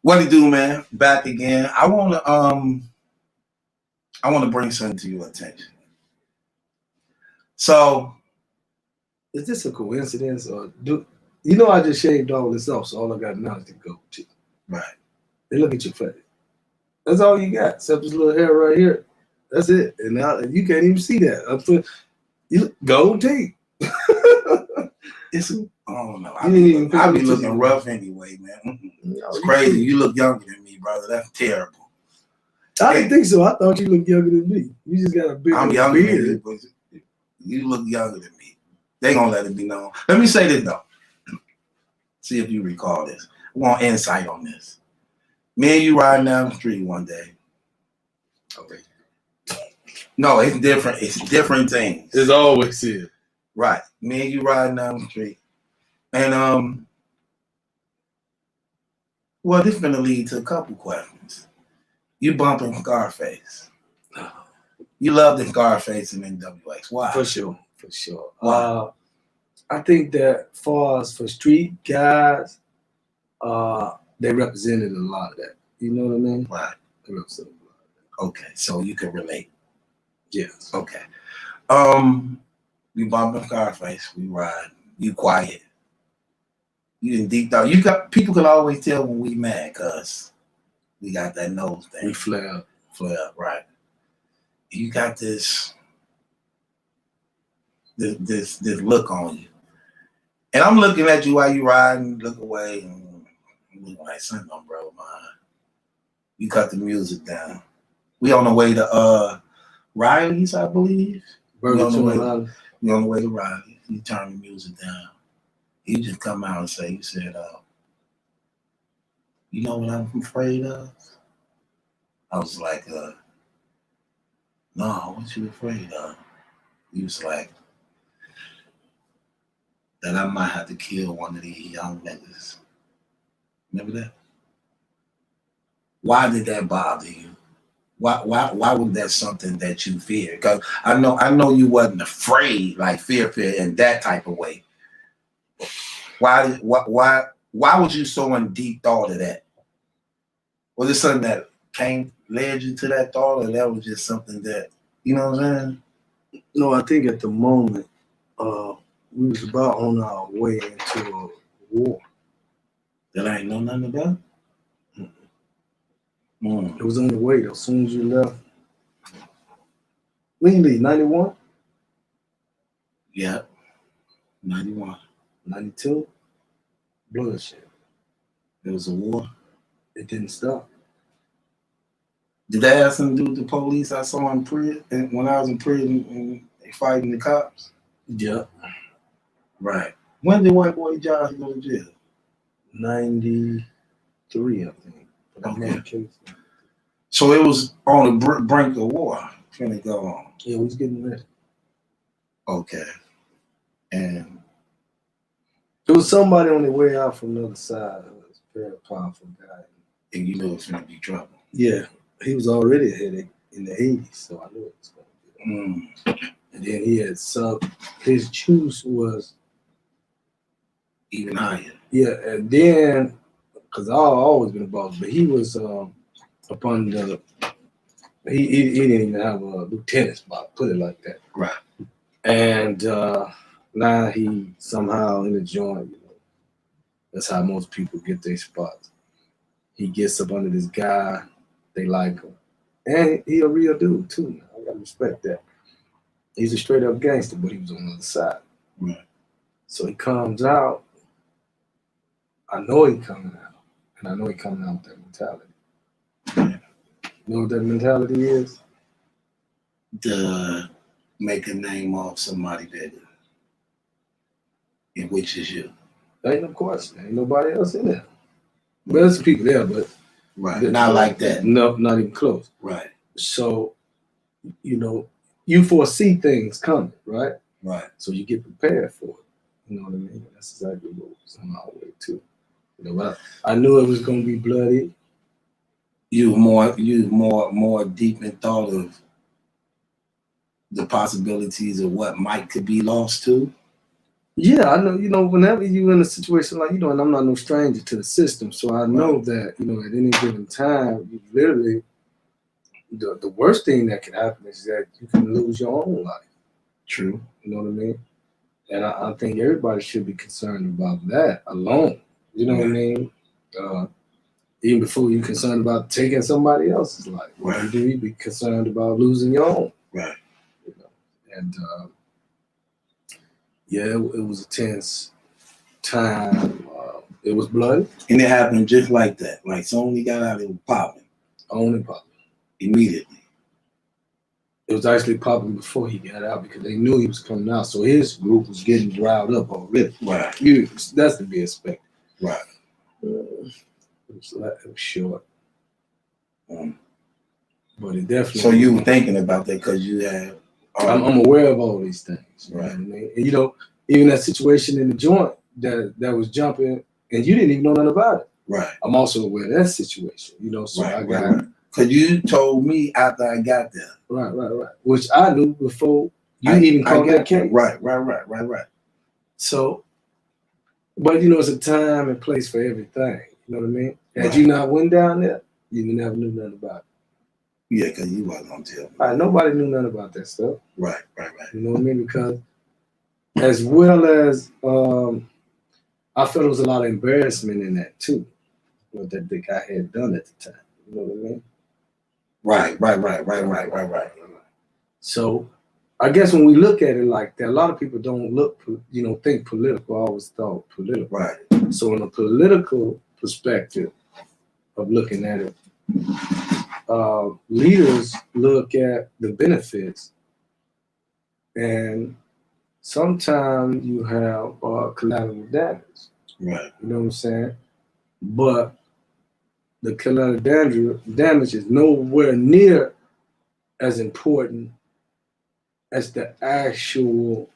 What it do, man? Back again. I wanna bring something to your attention. So is this a coincidence or do you know I just shaved all this off, so all I got now is the goatee. Right. And look at your face. That's all you got, except this little hair right here. That's it. And now you can't even see that. You look goatee. It's I don't know. I be looking rough anyway, man. It's crazy. You look younger than me, brother. That's terrible. I didn't think so. I thought you looked younger than me. You just got a big I'm younger than you, but you look younger than me. They gonna let it be known. Let me say this though. See if you recall this. I want insight on this. Me and you riding down the street one day. Okay. No, it's different. It's different things. It's always here. Right. Me and you riding down the street. And well, this is gonna lead to a couple questions. You bumping Scarface. You love the Scarface in NWX. Why? For sure. For sure. Why? I think that far as for street guys, they represented a lot of that. You know what I mean? Right. They represented a lot of that. Okay, so you can relate. Yes. Okay. We bumping Scarface. We ride. You quiet. You didn't deep thought. You got people can always tell when we mad because we got that nose thing. We flare up. Flare up, right? You got this look on you. And I'm looking at you while you riding, look away, and I'm looking like something on bro mine. You cut the music down. We on the way to Riley's, I believe. We on the way to Riley's. You turn the music down. You just come out and say, you said, you know what I'm afraid of? I was like, no, what you afraid of? He was like, that I might have to kill one of these young niggas. Remember that? Why did that bother you? Why was that something that you feared? Because I know you wasn't afraid, like fear in that type of way. Why was you so in deep thought of that? Was it something that led you to that thought, or that was just something that, you know what I'm saying? No, I think at the moment, we was about on our way into a war. That I ain't know nothing about? It was on the way as soon as you left. When you leave, 91? Yeah, 91. 92? Bloodshed. There was a war. It didn't stop. Did that have something to do with the police I saw in prison? When I was in prison and they fighting the cops? Yeah. Right. When did White Boy Josh go to jail? 93, I think. Okay. So it was on the brink of war. Finna go on. Yeah, we was getting ready. Okay. And there was somebody on the way out from the other side. It was a very powerful guy. And you knew it was gonna be trouble. Yeah. He was already a headache in the 80s, so I knew it was going to be. And then he had his juice was even higher. Yeah, and then, because I've always been a boss, but he was up under, he didn't even have a lieutenant spot, put it like that. Right. And now he somehow in the joint, you know, that's how most people get their spots. He gets up under this guy, they like him. And he a real dude too, man. I gotta respect that. He's a straight up gangster, but he was on the other side. Right. So he comes out. I know he coming out. And I know he coming out with that mentality. Yeah. You know what that mentality is? To make a name off somebody bigger. And which is you. Ain't no question. Ain't nobody else in there. Well, there's people there, but right. Not like that. No, not even close. Right. So, you know, you foresee things coming, right? Right. So you get prepared for it. You know what I mean? That's exactly what was on our way too. You know, but I knew it was gonna be bloody. You more deep in thought of the possibilities of what could be lost too. Yeah, I know. You know, whenever you in a situation like and I'm not no stranger to the system, so I know that at any given time, you literally the worst thing that can happen is that you can lose your own life. True. You know what I mean? And I think everybody should be concerned about that alone. You know what I mean? Even before you're concerned about taking somebody else's life, Right. You be concerned about losing your own. Right. You know? And yeah, it was a tense time. It was bloody. And it happened just like that. Like soon he got out, it was popping. Only popping. Immediately. It was actually popping before he got out because they knew he was coming out. So his group was getting riled up already. Right. That's to be expected. Right. It was short. But it definitely. So you were thinking about that because you had. I'm aware of all these things. Right. You know what I mean? And even that situation in the joint that was jumping and you didn't even know nothing about it. Right. I'm also aware of that situation. So right, I got. Right. Because you told me after I got there. Right. Which I knew before you even called that case. Right. So, but it's a time and place for everything. You know what I mean? Had you not went down there, you never knew nothing about it. Yeah, because you wasn't gonna tell me. Nobody knew nothing about that stuff. Right. You know what I mean? Because as well as I felt there was a lot of embarrassment in that too, what that the guy had done at the time. You know what I mean? Right. So I guess when we look at it like that, a lot of people don't think political. I always thought political. Right. So in a political perspective of looking at it, leaders look at the benefits, and sometimes you have collateral damage. Right. You know what I'm saying? But the collateral damage is nowhere near as important as the actual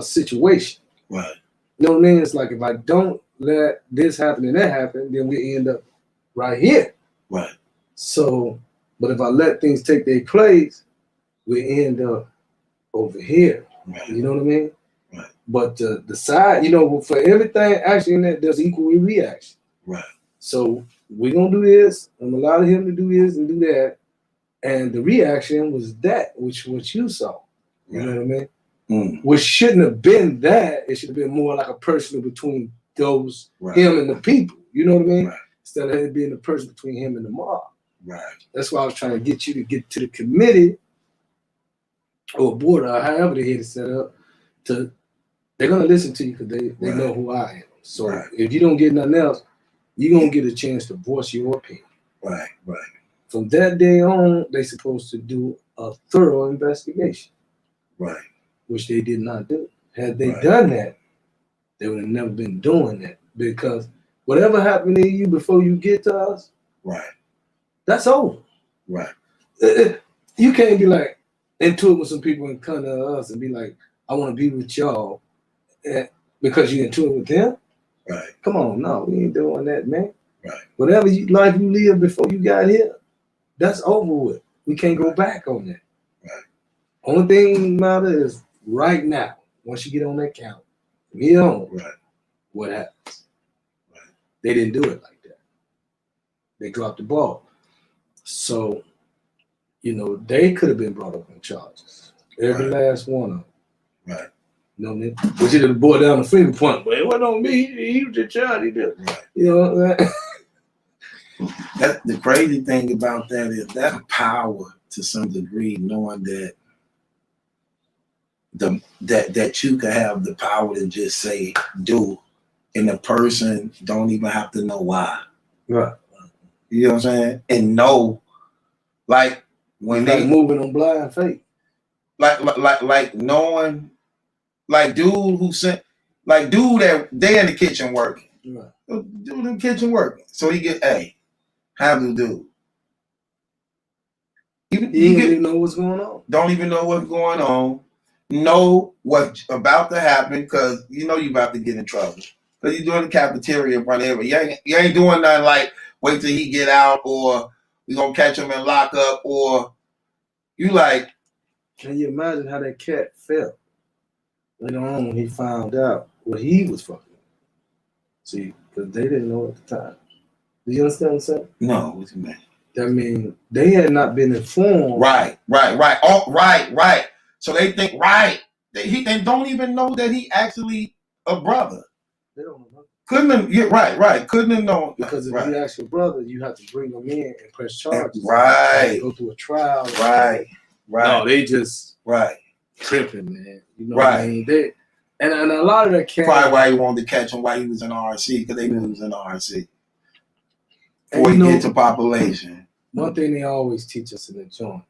situation. Right. You know what I mean? It's like if I don't let this happen and that happen, then we end up right here. Right. So, but if I let things take their place, we end up over here. Right. You know what I mean? Right. But the side, for everything action that there's equal reaction. Right. So we're gonna do this. I'm gonna allow him to do this and do that. And the reaction was that, which what you saw. You know what I mean? Mm. Which shouldn't have been that. It should have been more like a personal between those him and the people. You know what I mean? Right. Instead of it being a person between him and the mob. Right. That's why I was trying to get you to get to the committee or board or however they had it set up. They're gonna listen to you because they know who I am. So if you don't get nothing else, you're gonna get a chance to voice your opinion. Right. From that day on, they're supposed to do a thorough investigation. Right. Which they did not do. Had they done that, they would have never been doing that. Because whatever happened to you before you get to us, that's over. Right. You can't be like into it with some people and come to us and be like, I want to be with y'all because you're into it with them. Right. Come on, no, we ain't doing that, man. Right. Whatever life you lived before you got here, that's over with. We can't go back on that. Right. Only thing matter is right now, once you get on that count, from here on, what happens? Right. They didn't do it like that. They dropped the ball. So, they could have been brought up on charges. Every last one of them. Right. You know what I mean? Which is the boy down the finger point, but it wasn't on me. He was the child. He did. Right. You know. That the crazy thing about that is that power to some degree, knowing that that you can have the power to just say do, and the person don't even have to know why. Right. You know what I'm saying? And know, like when they moving on blind faith. Like knowing, like dude who sent, like dude that they in the kitchen working. Right. Dude in the kitchen working. So he get have the dude. You don't even know what's going on. Don't even know what's going on. Know what's about to happen because you about to get in trouble. Because you're doing the cafeteria in front of everybody. You ain't doing nothing like wait till he get out or we gonna catch him and lock up or you like. Can you imagine how that cat felt Later on, he found out what he was fucking. See, because they didn't know at the time. Do you understand what I'm saying? No, what you mean? That means they had not been informed. Right. Oh, right. So they think, right. They don't even know that he actually a brother. They don't know. Couldn't have, yeah, right. Couldn't have known. Because if right. you ask your brother, you have to bring them in and press charges. Right. Go through a trial. Right. No, they just tripping, man. You know what I mean? They, and a lot of that came. Probably why he wanted to catch him while he was in RC, because they knew he was in RC. Before he get to population. One thing they always teach us in the joint: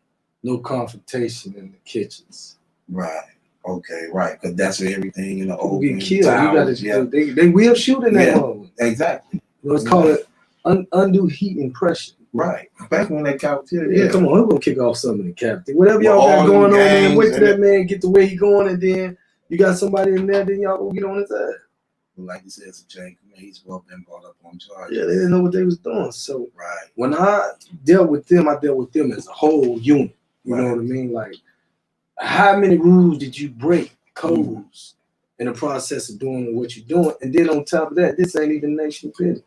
no confrontation in the kitchens. Right. Okay. Right. Because that's where everything in the old get killed. Towers, you gotta, they will shoot in that moment. Exactly. Let's call it undue heat impression. Right. Back when that cafeteria. Yeah, come on, we're gonna kick off some of the cafeteria. Whatever y'all got going on, man. Wait till that man get to where he going, and then you got somebody in there, then y'all gonna get on his ass. Like you said, it's a change. He's well been brought up on charges. Yeah, they didn't know what they was doing. So when I dealt with them as a whole unit. You know what I mean? Like, how many rules did you break, codes, in the process of doing what you're doing? And then on top of that, this ain't even nation business.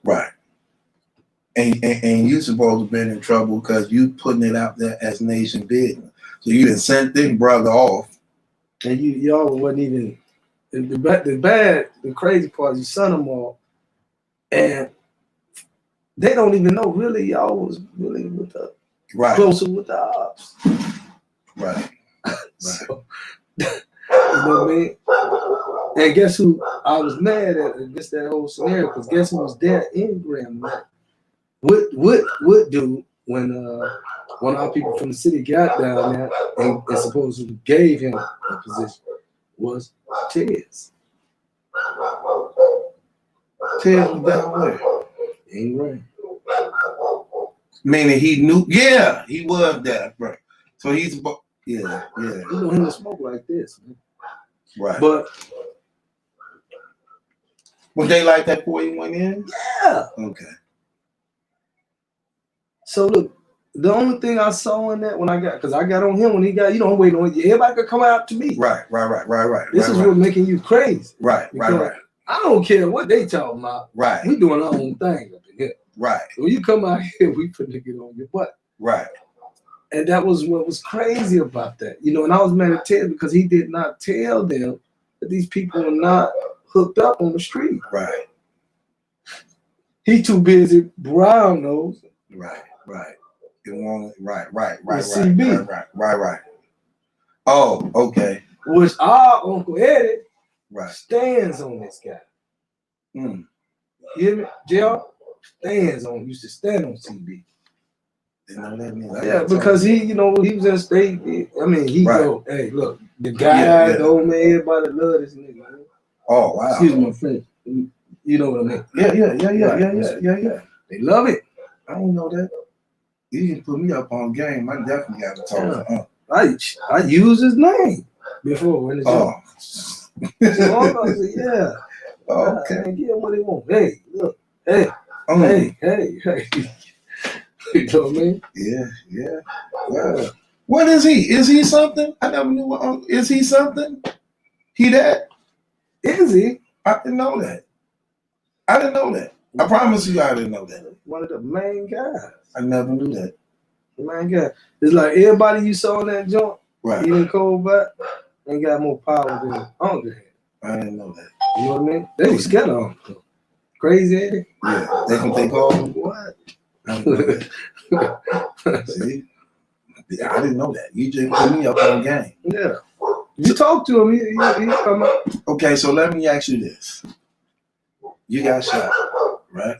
Right. And you supposed to have been in trouble because you putting it out there as nation business. So you done sent this brother off. And y'all wasn't even, the crazy part is you sent them off, and they don't even know really y'all was really with the closer with the ops. Right. So, you know what I mean? And guess who I was mad at against that whole scenario? Because guess who was there in Graham? What do when one of our people from the city got down there and supposedly gave him a position was Tez. Tez was down where? In Graham. Meaning he knew, yeah, he was there, right? So he's, yeah. You know him to smoke like this, man. Right. But was they like that before he went in? Yeah. Okay. So look, the only thing I saw in that when I got, because I got on him when he got, I'm waiting on you. Everybody could come out to me. Right. This is what making you crazy. Right. I don't care what they talking about. Right. We doing our own thing up in here. Right. When you come out here, we finna get on your butt. Right. And that was what was crazy about that. And I was mad at Ted because he did not tell them that these people were not hooked up on the street. Right. He too busy brown nose. Right. Right. CB. Oh, okay. Which our Uncle Eddie stands on this guy. You hear me? JR used to stand on CB. Yeah, because he was in state. I mean, he go, hey, look, the guy, the old man, everybody love this nigga. Man. Oh, wow. Excuse my French. You know what I mean? Yeah. They love it. I don't know that. You can put me up on game. I definitely got to talk to him. I used his name before when it's yeah. Okay. I get what he want. Hey, look. Hey. You know what I mean? Yeah. What is he? Is he something? I never knew what. Is he something? He that? Is he? I didn't know that. I promise you, I didn't know that. One of the main guys. I never knew that. The main guy. It's like everybody you saw in that joint, eating cold back, ain't got more power than Uncle had. I didn't know that. You know what I mean? They was scared of Uncle. Crazy, Eddie. Yeah. They can think of what? See? I didn't know that. You just put me up on game. Yeah. You talk to him, he come up. Okay, so let me ask you this. You got shot, right?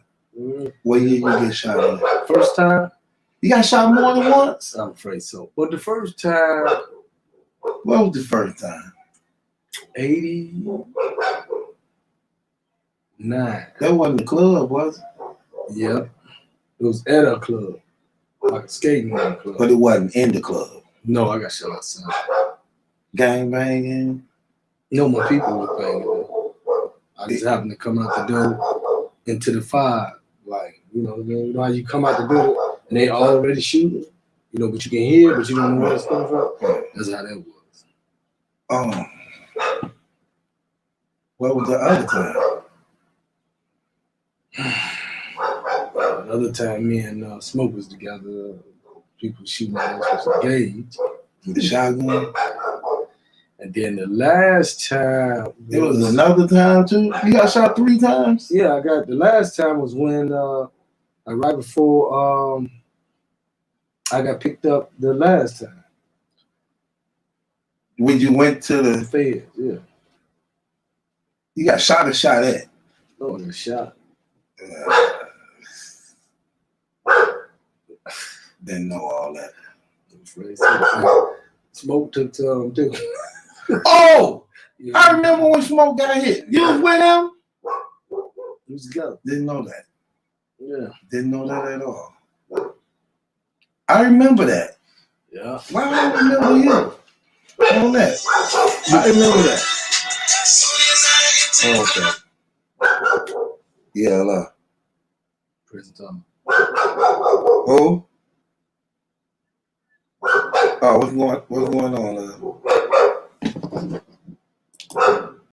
What year you get shot in? First time? You got shot more than once? I'm afraid so. But the first time. What was the first time? 89. That wasn't the club, was it? Yep. It was at a club. Like a skating club. But it wasn't in the club. No, I got shot outside. Gang banging? No more people were banging. I just happened to come out the door into the 5. Like, you know what I mean? You know how you come out the door and they already shooting? But you can hear, but you don't know where it's coming from? That's how that was. Oh. What was the other time? Another time, me and Smoke was together. People shooting at us with a gauge. With the shotgun? And then the last time It was another time too? You got shot 3 times? Yeah, I got the last time was when right before I got picked up the last time. When you went to the Fed, yeah. You got shot or shot at? Oh, the shot. Didn't know all that. Smoke took too. Oh! Yeah. I remember when Smoke got hit. You was with him? We was together. Didn't know that. Yeah. Didn't know that at all. I remember that. Yeah. Why do I remember you on that? I remember that. Oh, okay. Yeah, hello. Prison time. Who? Oh, what's going on?